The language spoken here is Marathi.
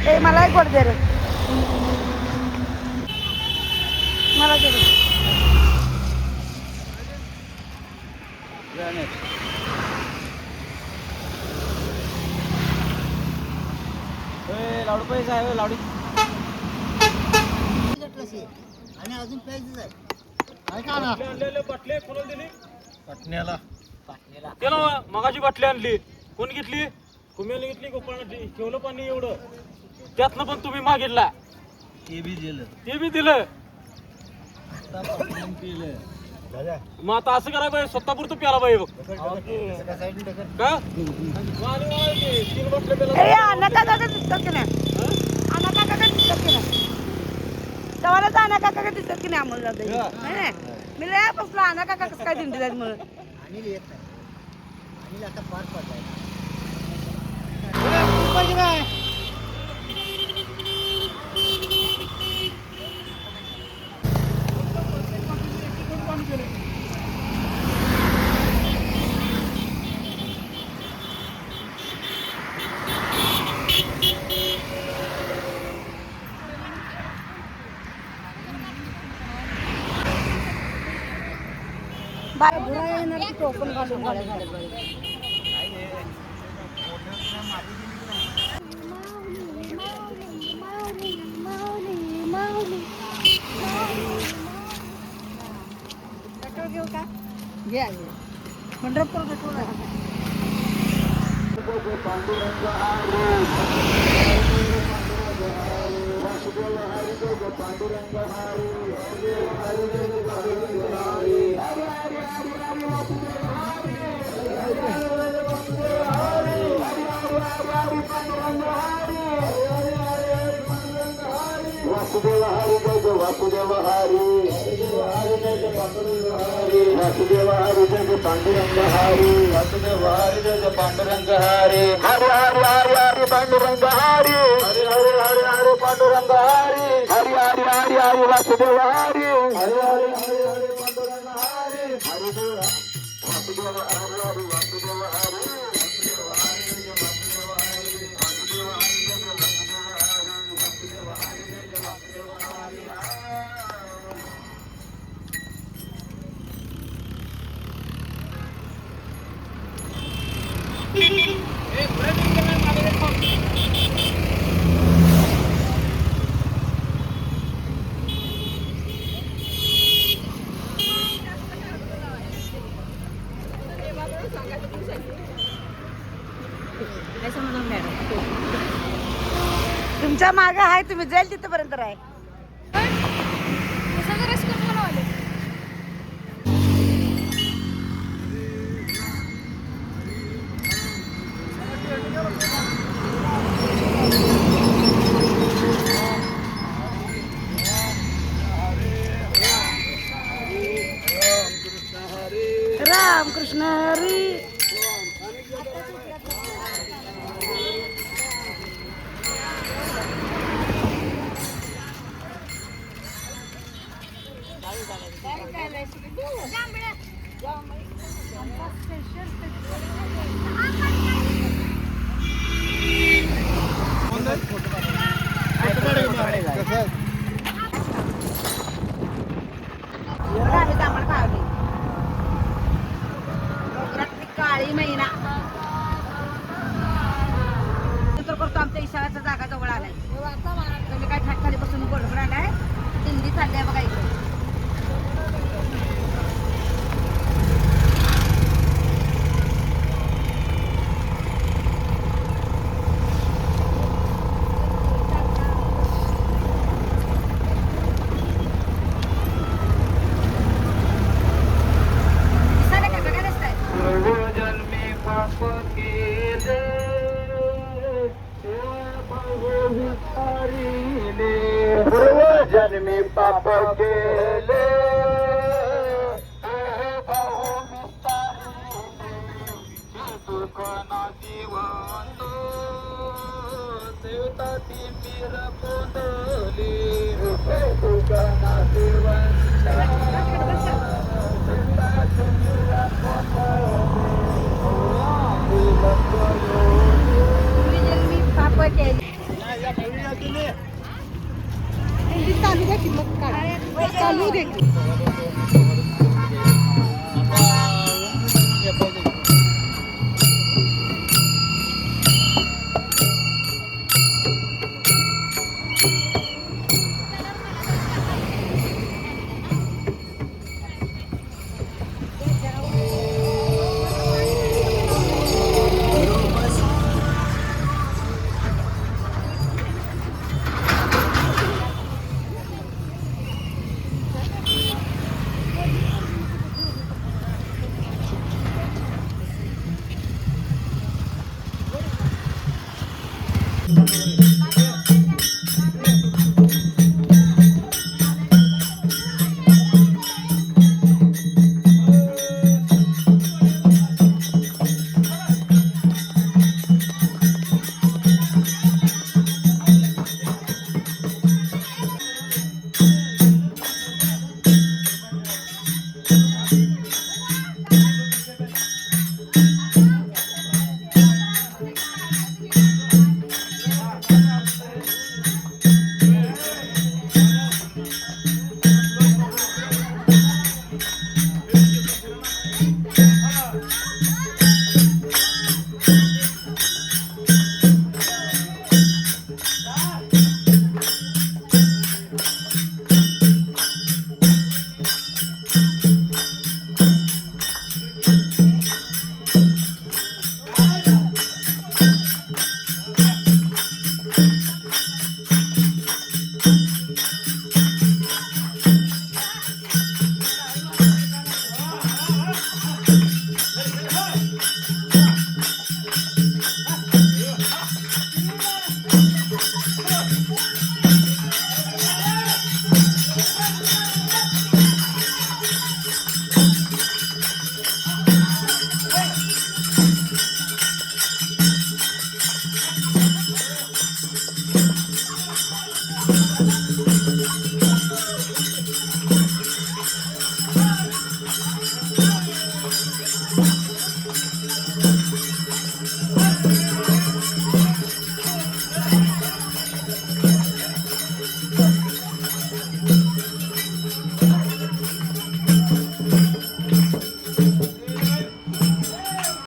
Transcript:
ए मला एक गोड दे रे. मला दे रे. लाडू पैसे आहे लाडू आणि अजून प्यायचंच आहे. बाटले कोणाला दिली पाटण्याला त्याला मगाची बाटली आणली कोण घेतली कुम्याने घेतली गोपाळाची ठेवलं पाणी एवढं त्यातनं पण तुम्ही मागितला ते बी दिलं मग आता असं करायला पाहिजे स्वतः पुरतं प्याला पाहिजे बघ का तीन बाटल्या प्याला ए अण्णा काका दिसतात की नाही अण्णा काका दिसतात की नाही तवालाच अण्णा काका दिसतात की नाही आम्हाला नाही मी लय बसलो अण्णा काका कसं काय दिंडी जाईल म्हणून अनिल येत नाही. अनिल आता पार पडलाय. बाय बुरा येणार की टोपण घालून गाड्या झाल्या पेट्रोल घेऊ का घ्या पंढरपूर पेट्रोल वासुदेव हरी जय वासुदेव हरी वासुदेव हरी जय पांडुरंग हरी वासुदेव हरी जय पांडुरंग हरी हरि हरि हरि हरि पांडुरंग हरी हरि हरि हरि हरि पांडुरंग हरी हरि हरि हरि हरि वासुदेव हरी हरि हरि हरि हरि पांडुरंग हरी हरि वासुदेव हरी हरि वासुदेव हरी तुमच्या मागे आहे तुम्ही जाईल तिथपर्यंत आहे राम कृष्ण हरी काळी महिना करतो आमच्या इशाळ्याच्या जागा जवळ आलाय तुम्ही काय खाली बसून बरोबर आलाय दिंडी चालली बघा इकडे जन्मी पाप केले दुकाना जीवन देवता ती पीर पोंदली दुकाना जीवन पाप केले बरोबर आहे.